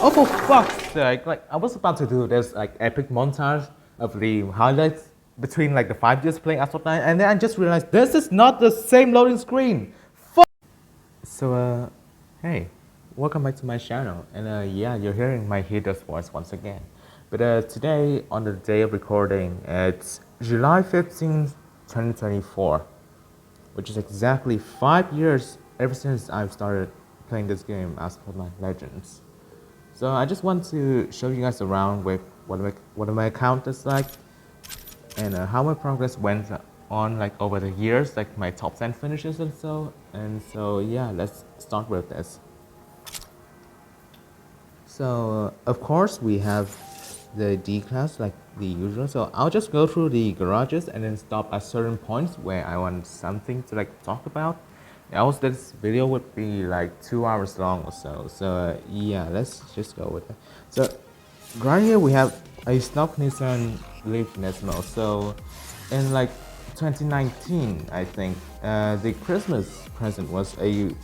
Oh, for fuck's sake! Like I was about to do this like epic montage of the highlights between like the 5 years playing Asphalt 9, and then I just realized this is not the same loading screen. Fuck. So hey, welcome back to my channel, and yeah, you're hearing my hater's voice once again. But today, on the day of recording, it's July 15th, 2024, which is exactly 5 years ever since I've started playing this game, Asphalt 9 Legends. So I just want to show you guys around with what my account is like, and how my progress went on like over the years, like my top 10 finishes and so. And so yeah, let's start with this. So of course we have the D class like the usual. So I'll just go through the garages and then stop at certain points where I want something to like talk about. Else this video would be like 2 hours long or so. So yeah, let's just go with it. So right here we have a stock Nissan Leaf Nismo. So in like 2019, I think the Christmas present was a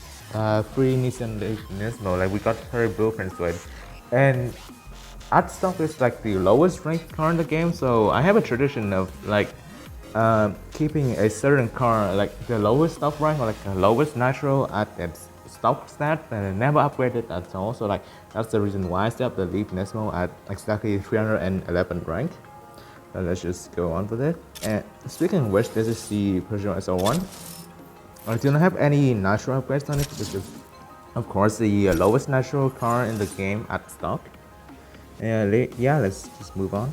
free Nissan Leaf Nismo. Like we got her blueprints to it, and at stock is like the lowest ranked car in the game. So I have a tradition of like keeping a certain car like the lowest stock rank or like the lowest natural at its stock stat and never upgrade it at all. So like that's the reason why I set up the Leaf Nismo at exactly 311 rank. So let's just go on with it. And speaking of which, this is the Peugeot SL1. I do not have any natural upgrades on it because of course the lowest natural car in the game at stock. And yeah, let's just move on.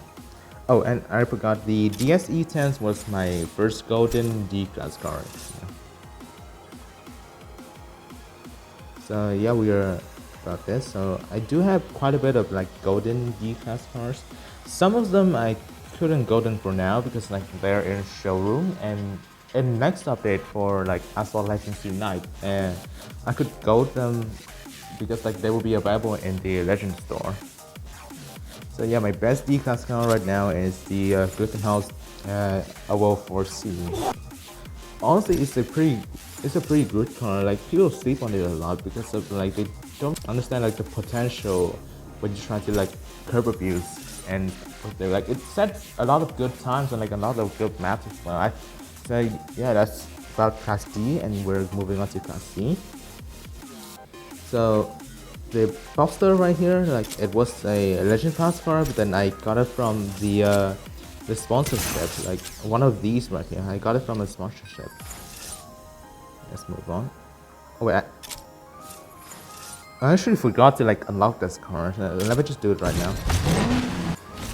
Oh, and I forgot the DSE10s was my first golden D-class car. Yeah. So yeah, we are about this. So I do have quite a bit of like golden D-class cars. Some of them I couldn't golden for now because like they're in showroom, and in next update for like Asphalt Legends Unite, and I could gold them because like they will be available in the Legend store. So yeah, my best D-class car right now is the Glickenhaus Evo 4C. Honestly, it's a pretty good car. Like people sleep on it a lot because of like they don't understand like the potential when you try to like curb abuse, and like it sets a lot of good times and like a lot of good maps as well. So yeah, that's about Class D, and we're moving on to Class C. So the Bobster right here, like it was a Legend Pass car, but then I got it from the sponsorship, like one of these right here. I got it from a sponsorship. Let's move on. Oh wait, I actually forgot to like unlock this car. Let me just do it right now.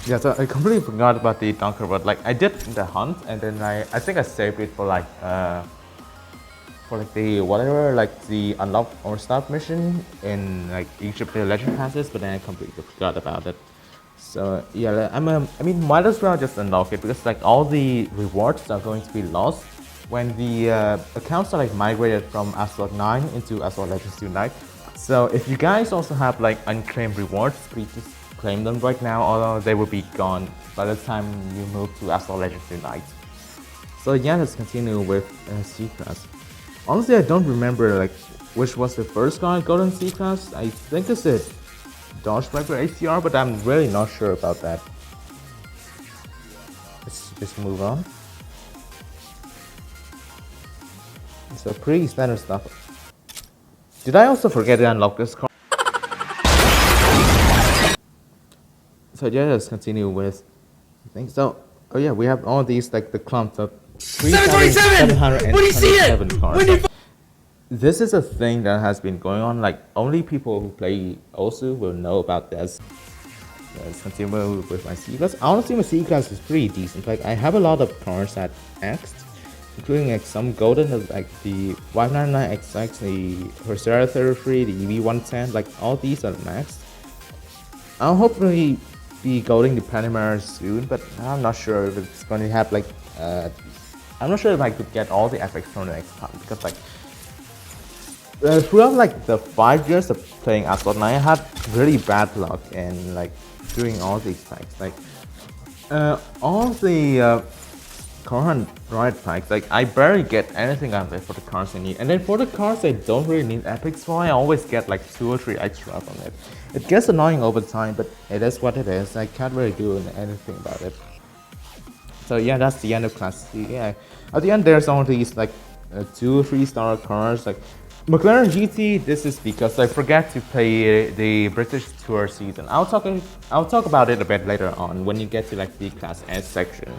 Yeah, so I completely forgot about the Dunker, but like I did the hunt, and then I think I saved it for like the whatever, like the unlock or start mission in like each of the legend passes, but then I completely forgot about it. So yeah, I mean might as well just unlock it because like all the rewards are going to be lost when the accounts are like migrated from Asphalt 9 into Asphalt Legends Unite. So if you guys also have like unclaimed rewards, please just claim them right now, although they will be gone by the time you move to Asphalt Legends Unite. So yeah, let's continue with C-Class. Honestly, I don't remember like which was the first car I got in C-Class. I think it's a Dodge Viper ACR, but I'm really not sure about that. Let's just move on. So pretty standard stuff. Did I also forget to unlock this car? So yeah, let's continue with things. So oh yeah, we have all these like the clumps of 3,727 cars. This is a thing that has been going on. Like only people who play Osu will know about this. Let's continue with my C-Class. Honestly, my C-Class is pretty decent. Like I have a lot of cars at X, including like some golden, like the 599XX, the Coursera 33, the EV110. Like all these are maxed. I'll hopefully be golding the Panamera soon, but I'm not sure if it's going to have like I'm not sure if I could get all the FX from the next time because like throughout like the 5 years of playing Asphalt 9, I had really bad luck in like doing all these things. Like all the car hunt riot packs. Like I barely get anything out of it for the cars I need. And then for the cars I don't really need epics for, I always get like 2 or 3 extra from it. It gets annoying over time, but it is what it is. I can't really do anything about it. So yeah, that's the end of Class C. Yeah, at the end there's all these like 2 or 3 star cars. Like McLaren GT, this is because I forgot to play the British Tour season. I'll talk about it a bit later on when you get to like the Class S section.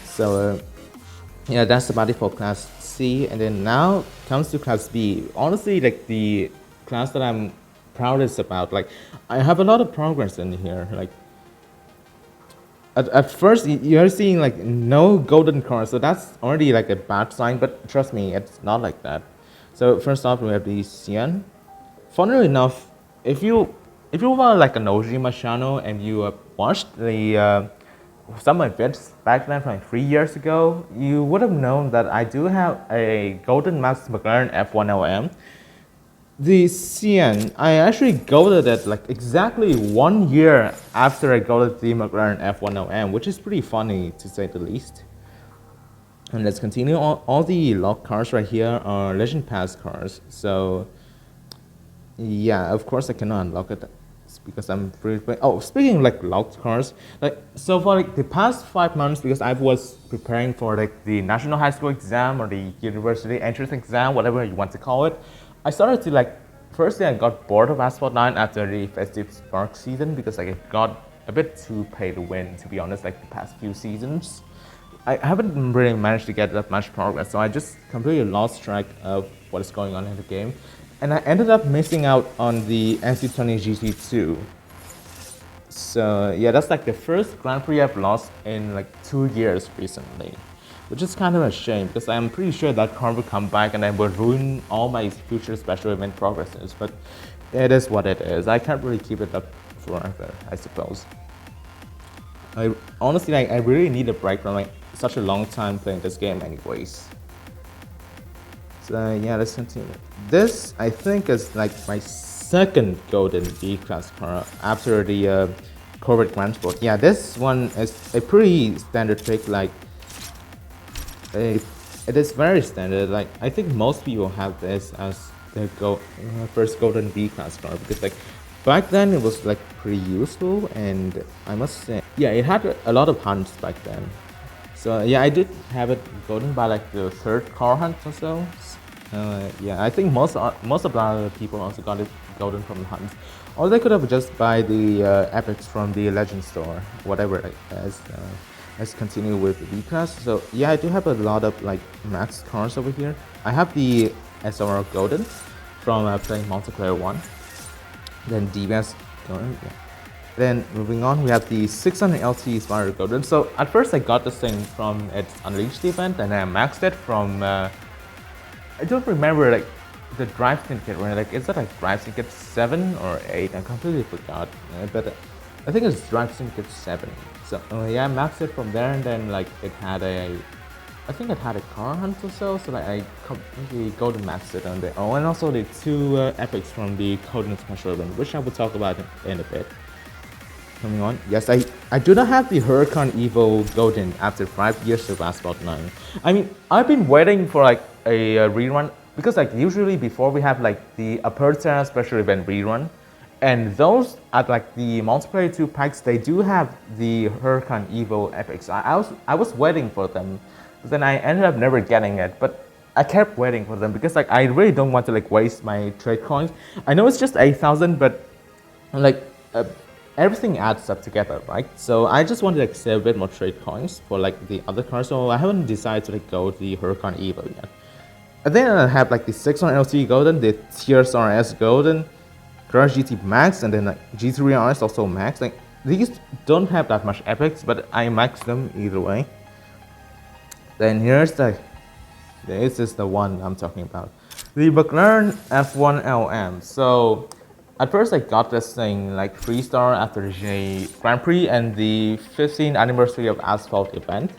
So yeah, that's about it for Class C. And then now comes to Class B. Honestly, like the class that I'm proudest about. Like I have a lot of progress in here. Like at first you're seeing like no golden cars, so that's already like a bad sign. But trust me, it's not like that. So first off, we have the Cyan. Funnily enough, if you were like an OG my channel and you watched the some of my vids back then from like 3 years ago, you would have known that I do have a Golden Max McLaren F1 LM. The Cyan, I actually golded it like exactly 1 year after I golded the McLaren F1 LM, which is pretty funny to say the least. And let's continue. All the locked cars right here are Legend Pass cars. So yeah, of course I cannot unlock it because I'm free to play. Oh, speaking of like locked cars, like so for like the past 5 months, because I was preparing for like the national high school exam or the university entrance exam, whatever you want to call it, I started to like, firstly I got bored of Asphalt 9 after the Festive Spark season because like it got a bit too pay to win, to be honest, like the past few seasons. I haven't really managed to get that much progress, so I just completely lost track of what is going on in the game. And I ended up missing out on the NC20 GT2. So yeah, that's like the first Grand Prix I've lost in like 2 years recently. Which is kind of a shame because I'm pretty sure that car will come back and I will ruin all my future special event progresses. But it is what it is. I can't really keep it up forever, I suppose. I honestly, I really need a break from like such a long time playing this game anyways. So yeah, let's continue. This, I think, is like my second golden B-class car after the Corvette Grand Sport. Yeah, this one is a pretty standard pick. Like, it is very standard. Like, I think most people have this as their first golden B-class car because like back then it was like pretty useful, and I must say, yeah, it had a lot of hunts back then. So yeah, I did have it golden by like the 3rd car hunt or so. Yeah, I think most of the people also got it golden from the hunts, or they could have just buy the epics from the Legend store, whatever it is. Let's continue with the B-class. So yeah, I do have a lot of like max cars over here. I have the SRR golden from playing multiplayer 1. Then DBS golden. Yeah. Then moving on, we have the 600 LT Spider Golden. So at first I got this thing from its Unleashed event, and I maxed it from, I don't remember like the Drive Syndicate, right? Like, is that like Drive Syndicate 7 or 8? I completely forgot, but I think it's Drive Syndicate 7. So yeah, I maxed it from there, and then like it had I think it had a car hunt or so, so like I completely golden maxed it on there. Oh, and also the 2 epics from the Golden Special event, which I will talk about in a bit. Coming on, yes, I do not have the Huracan Evo Golden after 5 years of Asphalt 9. I mean, I've been waiting for like a rerun, because like usually before we have like the Aperta special event rerun, and those at like the multiplayer 2 packs, they do have the Huracan Evo epics. I was waiting for them, but then I ended up never getting it, but I kept waiting for them because like I really don't want to like waste my trade coins. I know it's just 8,000, but like everything adds up together, right? So I just wanted to like save a bit more trade coins for like the other cars, so I haven't decided to like go with the Huracan Evo yet. And then I have like the 600 LT Golden, the TRS Golden, Garage GT Max, and then like G3 RS also Max. Like these don't have that much epics, but I maxed them either way. Then this is the one I'm talking about, the McLaren F1 LM. So at first I got this thing like 3-star after the Grand Prix and the 15th anniversary of Asphalt event.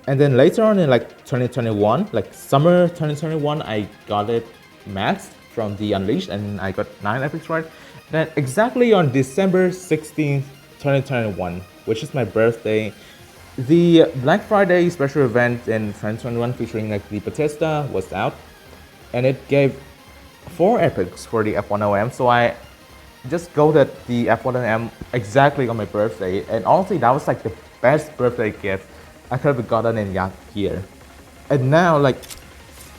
And then later on in like 2021, like summer 2021, I got it maxed from the Unleashed, and I got 9 epics, right? Then exactly on December 16th, 2021, which is my birthday, The Black Friday special event in 2021 featuring like the Bethesda was out, and it gave 4 epics for the F1OM. So I just goaded the F1OM exactly on my birthday, and honestly, that was like the best birthday gift I could have gotten in that year. And now, like,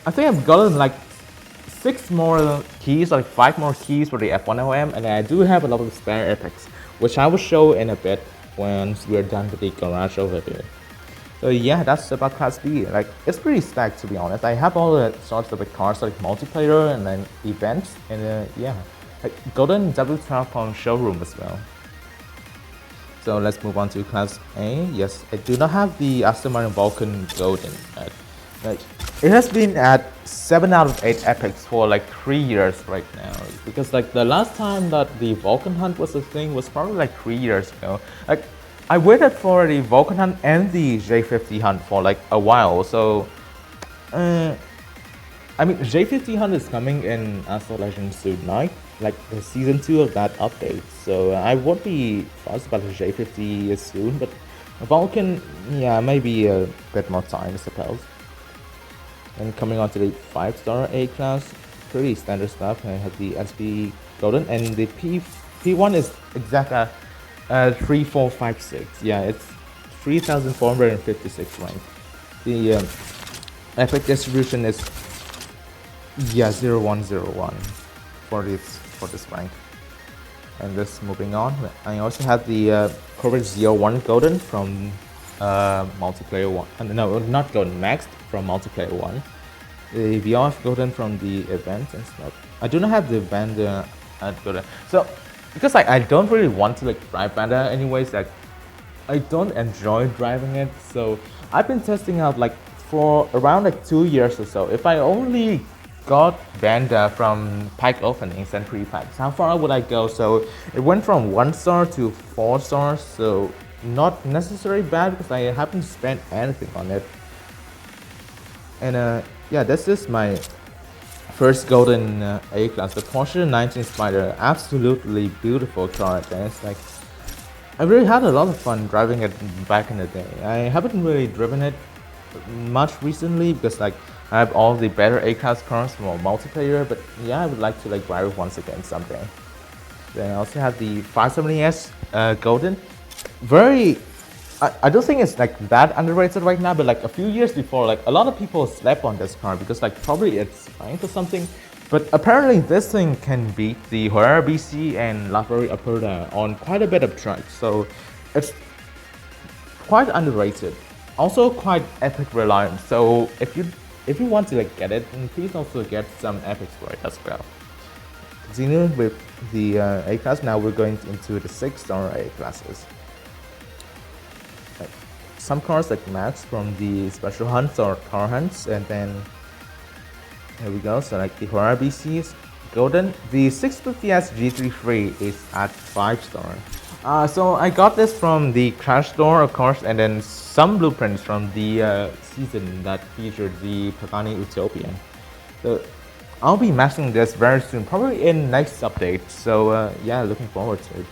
I think I've gotten like 6 more keys, like 5 more keys for the F1OM, and I do have a lot of spare epics, which I will show in a bit once we're done with the garage over here. So yeah, that's about Class B. Like, it's pretty stacked to be honest. I have all the sorts of cars like multiplayer and then events, and yeah, like golden W12 on showroom as well. So let's move on to Class A. Yes, I do not have the Aston Martin Vulcan Golden yet. Like, it has been at 7 out of 8 epics for like 3 years right now. Because like the last time that the Vulcan Hunt was a thing was probably like 3 years ago. Like, I waited for the Vulcan Hunt and the J50 Hunt for like a while. So, I mean, J50 Hunt is coming in Asphalt Legends soon, right? Like the season 2 of that update. So I won't be fussed about the J50 soon, but Vulcan, yeah, maybe a bit more time, I suppose. And coming on to the 5-star A class, pretty standard stuff. I have the SP Golden, and the P1 is exactly 3456. Yeah, it's 3456 rank. The epic distribution is 0101 for this rank. And this moving on, I also have the Corvette Z01 Golden from multiplayer 1. No, not Golden, Maxed from multiplayer 1. The VRF Golden from the event and stuff. I do not have the Banda at Golden. So, because like, I don't really want to like drive Banda anyways, like I don't enjoy driving it. So I've been testing out like for around like 2 years or so. If I only got Banda from pack openings and pre-packs, how far would I go? So it went from 1 star to 4 stars, so not necessarily bad because I haven't spent anything on it. And yeah, this is my first golden A class, the Porsche 19 Spider. Absolutely beautiful car. And it's like, I really had a lot of fun driving it back in the day. I haven't really driven it much recently because like I have all the better A class cars for multiplayer, but yeah, I would like to like drive it once again someday. Then I also have the 570S Golden. Very, I don't think it's like that underrated right now, but like a few years before, like a lot of people slept on this car because like probably it's ranked or something. But apparently this thing can beat the Herrera BC and LaFerrari Aperta on quite a bit of tracks, so it's quite underrated. Also quite epic reliant. So if you want to like get it, then please also get some epics for it as well. Continuing with the A class, now we're going into the 6-star A classes. Like, some cars like Max from the special hunts or car hunts, and then here we go. So like the Herrera BC is golden. The 650S GT3 is at 5-star. So I got this from the Crash store, of course, and then some blueprints from the season that featured the Pagani Utopian. So I'll be maxing this very soon, probably in next update. So yeah, looking forward to it.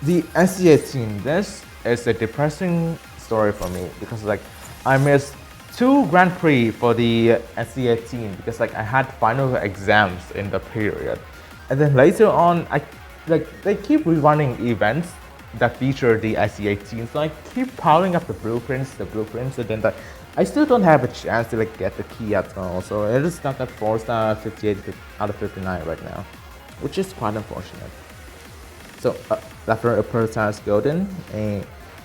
The SC18, this is a depressing story for me because like I missed 2 Grand Prix for the SC18 because like I had final exams in the period, and then later on they keep rerunning events that feature the SC18, so I keep piling up the blueprints, and then like I still don't have a chance to like get the key at all. So it is stuck at 4-star, 58 out of 59 right now, which is quite unfortunate. So after a prototype golden, a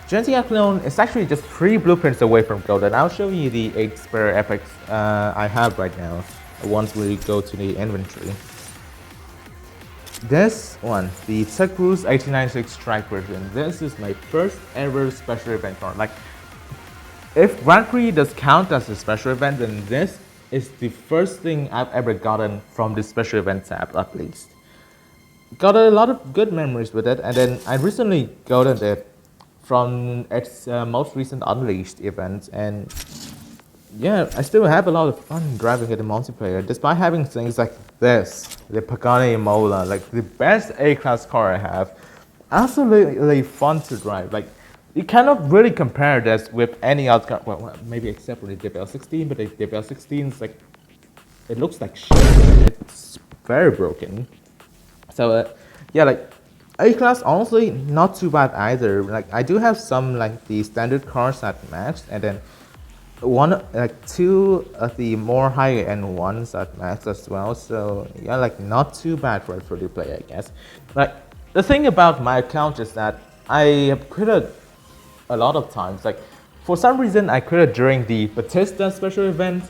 Gentia clone is actually just 3 blueprints away from golden. I'll show you the 8 spare epics I have right now once we go to the inventory. This one, the Tech Cruise 1896 Strike version. This is my first ever special event car. Like, if Grand Prix does count as a special event, then this is the first thing I've ever gotten from the special event tab, at least. Got a lot of good memories with it, and then I recently gotten it from its most recent Unleashed event, and yeah, I still have a lot of fun driving it in multiplayer, despite having things like this, the Pagani Mola, like the best A-class car I have. Absolutely fun to drive. Like, you cannot really compare this with any other card. Well, maybe except for the DBL16, but the DBL16 is like, it looks like shit. It's very broken. So yeah, like A class honestly not too bad either. Like I do have some like the standard cards at max, and then two of the more higher end ones at max as well. So yeah, like not too bad for a free play, I guess. Like the thing about my account is that I have quitted a lot of times. Like for some reason I quitted during the Batista special event,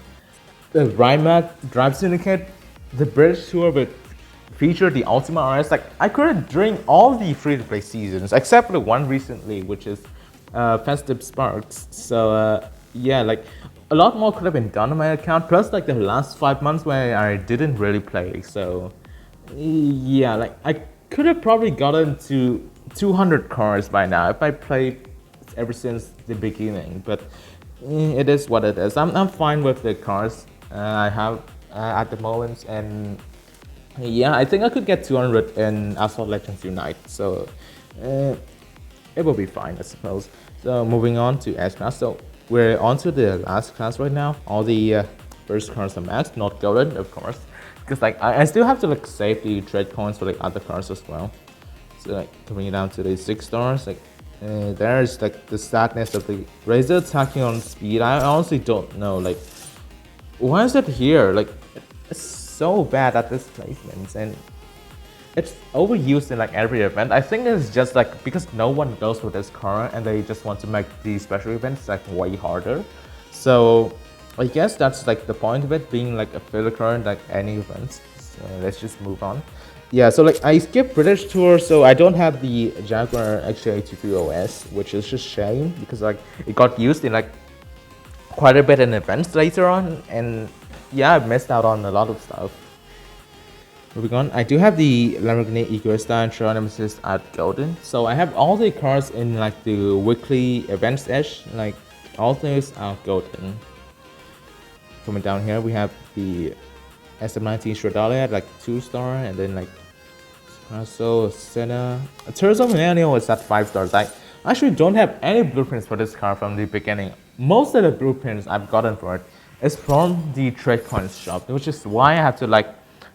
the Rymac Drive Syndicate, the British tour with feature the Ultima RS. Like I quitted during all the free-to-play seasons except for the one recently, which is Festive Sparks. So yeah, like a lot more could have been done on my account. Plus, like the last 5 months where I didn't really play. So yeah, like I could have probably gotten to 200 cards by now if I played ever since the beginning. But it is what it is. I'm fine with the cards I have at the moment, and yeah, I think I could get 200 in Asphalt Legends Unite. So it will be fine, I suppose. So moving on to S class. So we're on to the last class right now. All the first cards are maxed, not golden, of course, because like I still have to like save the trade coins for the other cards as well. So like coming down to the 6 stars, like there's like the sadness of the Razor attacking on speed. I honestly don't know, like why is it here? Like it's so bad at this placement, and it's overused in like every event. I think it's just like because no one goes for this card and they just want to make the special events like way harder. So I guess that's like the point of it being like a filler card like any event. So let's just move on. Yeah, so like I skipped British tour, so I don't have the Jaguar XJ83 OS, which is just shame because like it got used in like quite a bit in events later on, and yeah, I've missed out on a lot of stuff. Moving on, I do have the Lamborghini Egoista and Trial Nemesis at Golden. So I have all the cards in like the weekly events-ish, like all things are Golden. Coming down here, we have the SM19 Shredalia at like 2-star, and then like Espresso, Senna. Terzo Millennial is at 5 stars. I actually don't have any blueprints for this card from the beginning. Most of the blueprints I've gotten for it is from the trade coins shop, which is why I have to like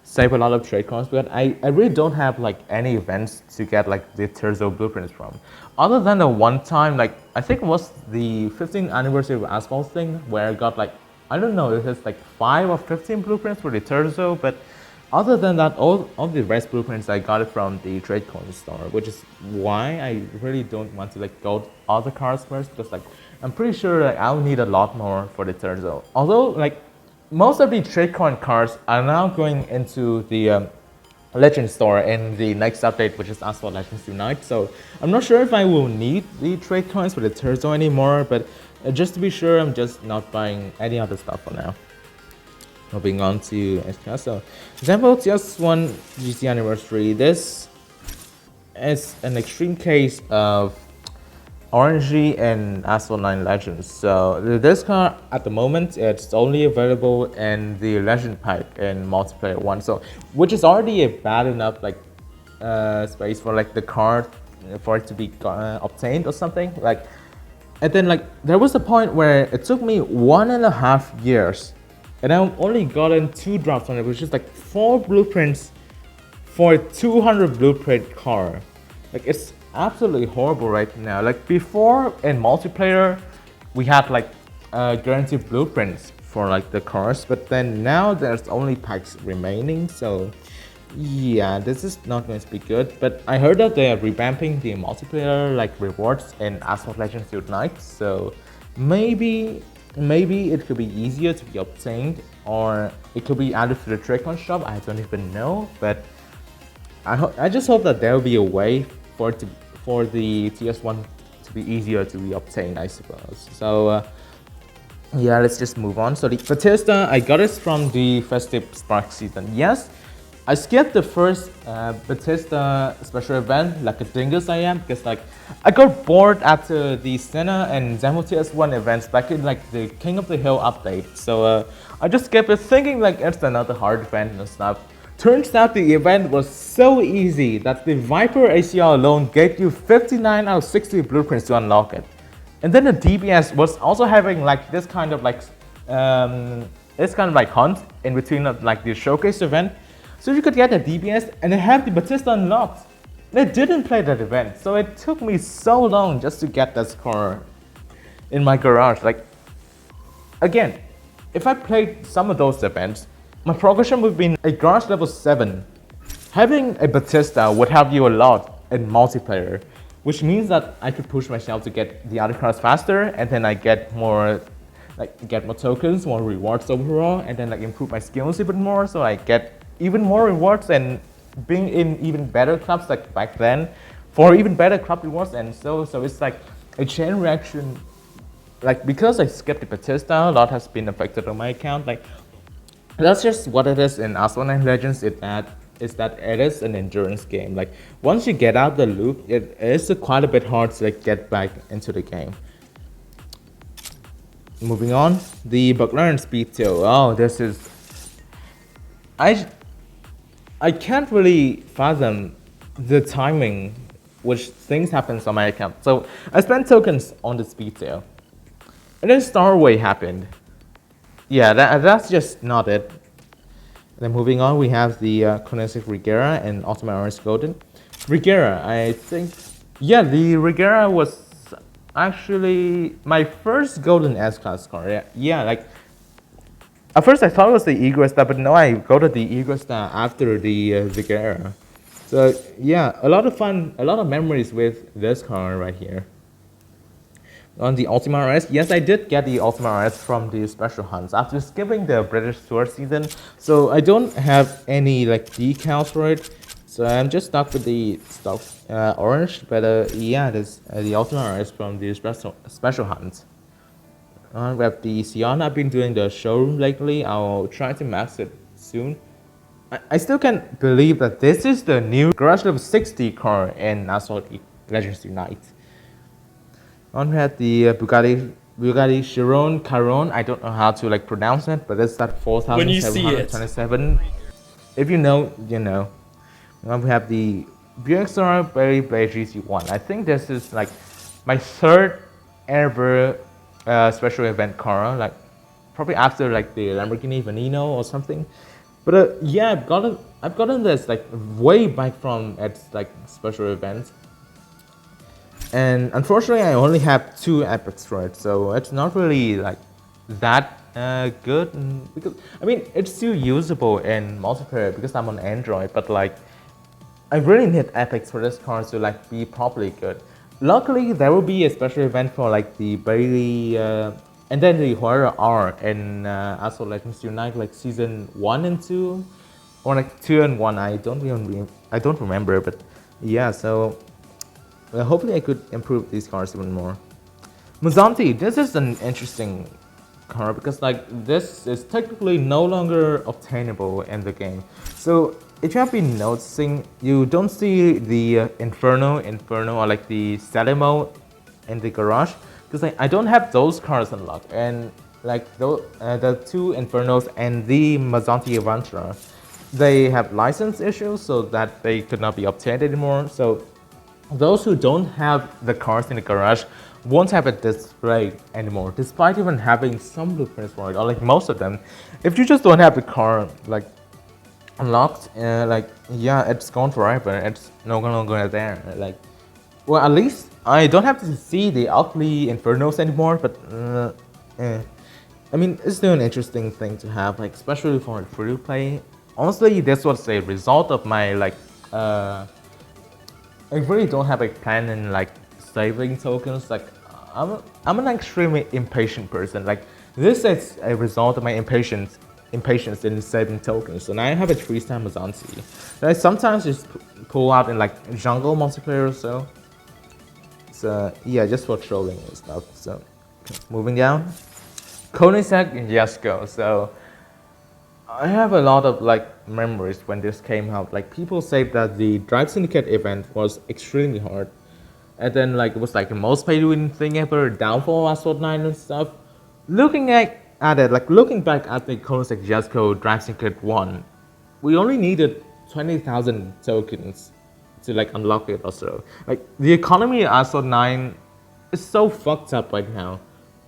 save a lot of trade coins, but I really don't have like any events to get like the Terzo blueprints from. Other than the one time, like I think it was the 15th anniversary of Asphalt thing where I got like, I don't know, it has like 5 or 15 blueprints for the Terzo, but other than that, all the rest blueprints I got it from the trade coin store, which is why I really don't want to like go all the cards first, because like I'm pretty sure like I'll need a lot more for the Terzo. Although like most of the trade coin cards are now going into the Legend store in the next update, which is Asphalt Legends Unite. So I'm not sure if I will need the trade coins for the Terzo anymore, but just to be sure, I'm just not buying any other stuff for now. Moving on to S-Class. So example, just one GC anniversary. This is an extreme case of RNG and Asphalt 9 Legends. So this card at the moment it's only available in the Legend pack in multiplayer 1. So which is already a bad enough like space for like the card for it to be obtained or something. Like, and then like there was a point where it took me 1.5 years, and I've only gotten 2 drops on it, which is like 4 blueprints for a 200 blueprint card. Like it's absolutely horrible right now. Like before in multiplayer, we had like guaranteed blueprints for like the cars, but then now there's only packs remaining. So yeah, this is not going to be good. But I heard that they are revamping the multiplayer like rewards in Asphalt Legends Unite. So maybe it could be easier to be obtained, or it could be added to the Tricon shop. I don't even know, but I just hope that there will be a way for the TS1 to be easier to be obtained, I suppose. So yeah, let's just move on. So the Batista, I got it from the Festive Spark season. Yes, I skipped the first Batista special event like a dingus I am, because like I got bored after the Senna and Zemo TS1 events back in like the King of the Hill update. So I just skipped it thinking like it's another hard event and stuff. Turns out the event was so easy that the Viper ACR alone gave you 59 out of 60 blueprints to unlock it. And then the DBS was also having like this kind of like hunt in between of like the showcase event. So you could get a DBS and have the Batista unlocked. I didn't play that event, so it took me so long just to get this car in my garage. Like, again, if I played some of those events, my progression would be a garage level 7. Having a Batista would help you a lot in multiplayer, which means that I could push myself to get the other cars faster, and then I get more tokens, more rewards overall, and then like improve my skills even more, so I get even more rewards and being in even better clubs like back then for even better club rewards. And so it's like a chain reaction. Like, because I skipped the Batista, a lot has been affected on my account. Like, that's just what it is in Asphalt and Legends. Is that it is an endurance game. Like, once you get out the loop, it is quite a bit hard to like get back into the game. Moving on, the Buckler and Speed 2. Oh, this is... I can't really fathom the timing which things happens on my account. So I spent tokens on the Speed 2. And then Starway happened. Yeah, that's just not it. Then moving on, we have the Koenigsegg Regera and Ultimate RS Golden. Regera, I think... Yeah, the Regera was actually my first golden S-Class car. Yeah, like... At first I thought it was the Egresta, but no, I got the Egresta after the Regera. So yeah, a lot of fun, a lot of memories with this car right here. On the Ultima RS, yes, I did get the Ultima RS from the special hunts after skipping the British Tour season. So I don't have any like decals for it. So I'm just stuck with the stock orange. But yeah, there's the Ultima RS from the special hunts. We have the Sion. I've been doing the showroom lately. I'll try to max it soon. I still can't believe that this is the new Garage Level 60 car in Asphalt Legends Unite. On we have the Bugatti Chiron Caron. I don't know how to like pronounce it, but it's that 4,727. If you know, you know. Then we have the BXR Berry Bay GC1. I think this is like my third ever special event car, like probably after like the Lamborghini Veneno or something. But yeah, I've gotten this like way back from its like special events. And unfortunately, I only have 2 epics for it, so it's not really like that good. Because I mean, it's still usable in multiplayer because I'm on Android, but like I really need epics for this car to like be properly good. Luckily, there will be a special event for like the Bailey and then the Horror R in Asphalt Legends Unite, like season 1 and 2, or like 2 and 1. I don't remember, but yeah. So hopefully I could improve these cars even more. Mazzanti, this is an interesting car because like this is technically no longer obtainable in the game. So if you have been noticing, you don't see the Inferno or like the Salimo in the garage because like, I don't have those cars unlocked, and like the 2 Infernos and the Mazzanti Avantra, they have license issues so that they could not be obtained anymore. So those who don't have the cars in the garage won't have it displayed anymore, despite even having some blueprints for it, or like most of them. If you just don't have the car like unlocked, like yeah, it's gone forever. It's no longer there. Like, well, at least I don't have to see the ugly Infernos anymore. But I mean, it's still an interesting thing to have, like especially for free to play. Honestly, this was a result of my like I really don't have a plan in like saving tokens. Like I'm an extremely impatient person. Like this is a result of my impatience in saving tokens. And I have a 3-star Mazzanti that I sometimes just pull out in like jungle multiplayer or so. So yeah, just for trolling and stuff. So moving down, Koenigsegg Jesko. So I have a lot of like memories when this came out. Like people say that the Drive Syndicate event was extremely hard, and then like it was like the most pay-to-win thing ever, downfall of Asphalt 9 and stuff. Looking back at the Koenigsegg Jesko Drive Syndicate 1, we only needed 20,000 tokens to like unlock it or so. Like the economy of Asphalt 9 is so fucked up right now.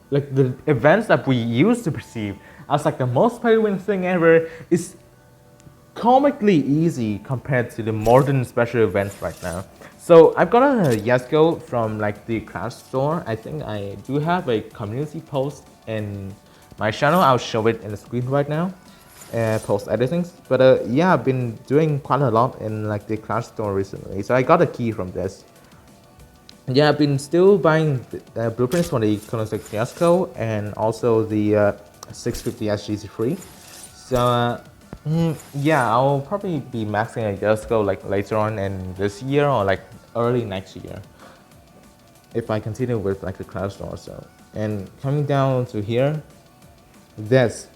Like the events that we used to perceive as like the most pay-to-win thing ever is comically easy compared to the modern special events right now. So I've got a Yesco from like the Crash store. I think I do have a community post in my channel. I'll show it in the screen right now. Post editing. But yeah, I've been doing quite a lot in like the Crash store recently. So I got a key from this. Yeah, I've been still buying blueprints for the Koenigsegg Fiasco and also the 650 SGC3. So yeah, I'll probably be maxing a Fiasco like later on in this year or like early next year if I continue with like the Cloud Store or so. And coming down to here, this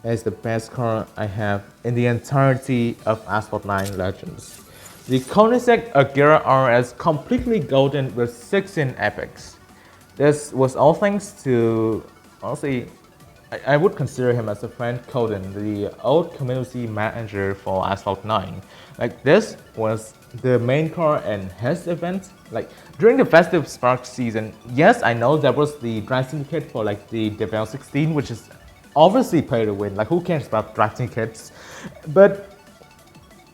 is the best car I have in the entirety of Asphalt 9 Legends. The Koenigsegg Agera RS completely golden with 16 epics. This was all thanks to, honestly, I would consider him as a friend, Coden, the old community manager for Asphalt 9. Like this was the main car in his event. Like during the festive Spark season, yes, I know there was the Drive Syndicate for like the Devel 16, which is obviously pay to win. Like who cares about Drive Syndicate? But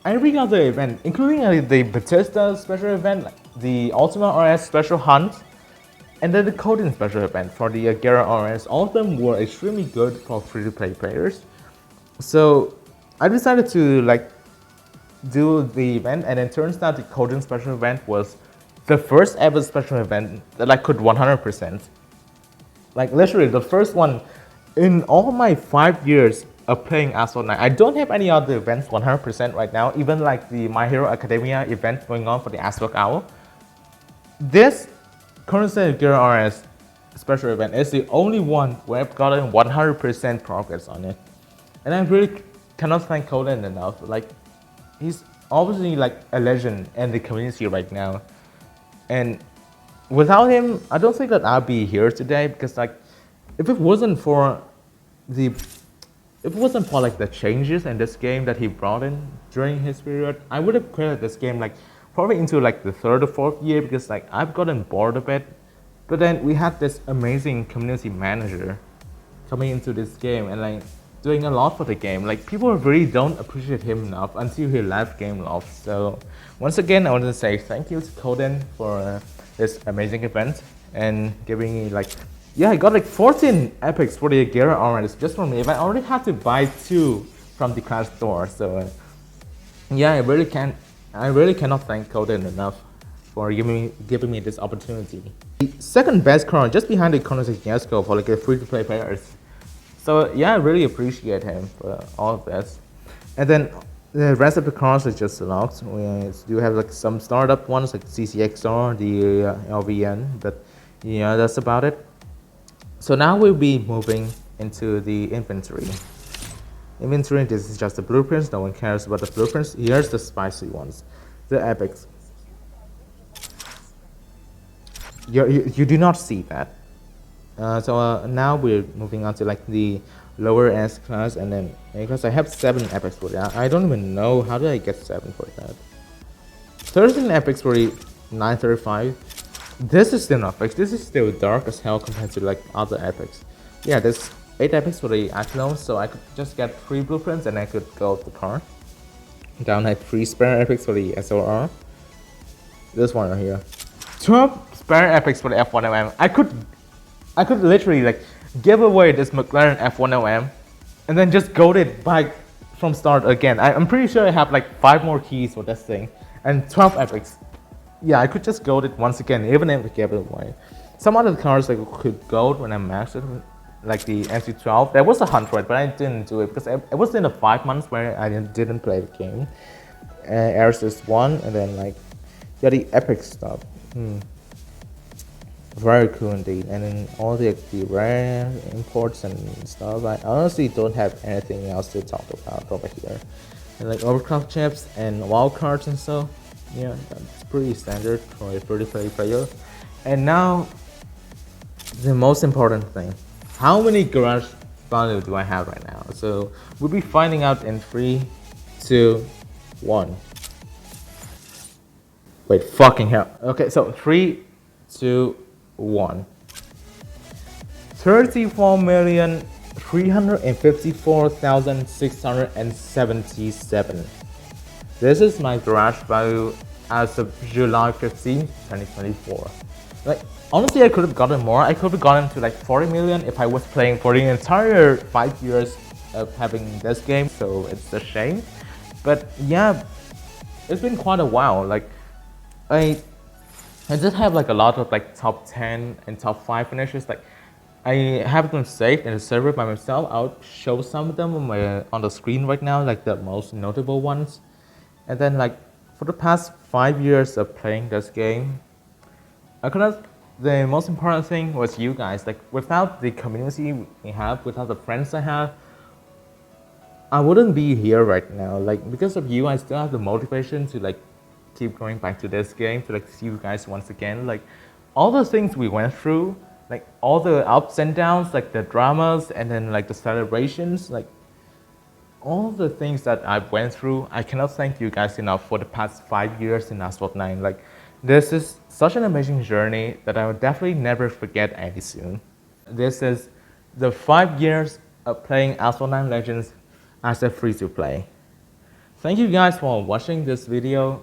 every other event, including the Batista special event, like the Ultima RS special hunt, and then the Coden special event for the Agera RS, all of them were extremely good for free-to-play players. So I decided to like do the event, and it turns out the Coden special event was the first ever special event that I could 100%. Like literally the first one in all my 5 years of playing Asphalt 9. I don't have any other events 100% right now, even like the My Hero Academia event going on for the Asphalt Hour. This Koenigsegg Agera RS special event is the only one where I've gotten 100% progress on it. And I really cannot thank Coden enough. Like, he's obviously like a legend in the community right now. And without him, I don't think that I'll be here today, because like, if it wasn't for like the changes in this game that he brought in during his period, I would have created this game like probably into like the 3rd or 4th year, because like I've gotten bored a bit. But then we had this amazing community manager coming into this game and like doing a lot for the game. Like people really don't appreciate him enough until he left Gameloft. So once again, I want to say thank you to Coden for this amazing event and giving me like, yeah, I got like 14 epics for the Agera RS just from me. I already had to buy 2 from the Crash store. So yeah, I really cannot thank Coden enough for giving me this opportunity. The second best car just behind the Koenigsegg Yesco for like the free-to-play players. So yeah, I really appreciate him for all of this. And then the rest of the cars is just locked. We do have like some startup ones like CCXR, the LVN, but yeah, that's about it. So now we'll be moving into the inventory. Inventory, this is just the blueprints. No one cares about the blueprints. Here's the spicy ones, the epics. You do not see that. So now we're moving on to like the lower S class, and then because I have 7 epics for that, I don't even know how did I get 7 for that. 13 epics for the 935. This is still not fixed. This is still dark as hell compared to like other epics. Yeah, there's 8 epics for the Athlon, so I could just get 3 blueprints and I could go to the car. Down at 3 spare epics for the SLR. This one right here. 12 spare epics for the F1LM. I could literally like give away this McLaren F1LM and then just goad it back from start again. I'm pretty sure I have like 5 more keys for this thing and 12 epics. Yeah, I could just goad it once again, even if I gave it away. Some other cars I could goad when I maxed it, like the MC12. There was a hunt for it, but I didn't do it because it was in the 5 months where I didn't play the game. Airsus 1, and then like, yeah, the epic stuff. Very cool indeed. And then all the rare imports and stuff. I honestly don't have anything else to talk about over here. And like overclock chips and wild cards and stuff. Yeah, that's pretty standard for a free-to-play player. And now, the most important thing. How many garage value do I have right now? So we'll be finding out in 3, 2, 1. Wait, fucking hell. Okay, so 3, 2, 1. 34,354,677. This is my garage value as of July 15, 2024. Like, honestly, I could have gotten more. I could have gotten to like 40 million if I was playing for the entire 5 years of having this game, so it's a shame. But yeah, it's been quite a while. Like, I did have like a lot of like top 10 and top 5 finishes. Like, I have them saved in a server by myself. I'll show some of them on the screen right now, like the most notable ones. And then like for the past 5 years of playing this game, the most important thing was you guys. Like, without the community we have, without the friends I have, I wouldn't be here right now. Like, because of you, I still have the motivation to like keep going back to this game, to like see you guys once again. Like, all the things we went through, like all the ups and downs, like the dramas and then like the celebrations, like all the things that I went through, I cannot thank you guys enough for the past 5 years in Asphalt 9. Like, this is such an amazing journey that I will definitely never forget any soon. This is the 5 years of playing Asphalt 9 Legends as a free-to-play. Thank you guys for watching this video,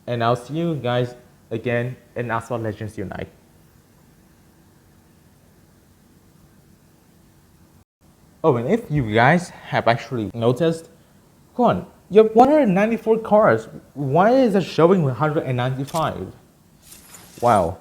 and I'll see you guys again in Asphalt Legends Unite. Oh, and if you guys have actually noticed, come on, you have 194 cars. Why is it showing 195? Wow.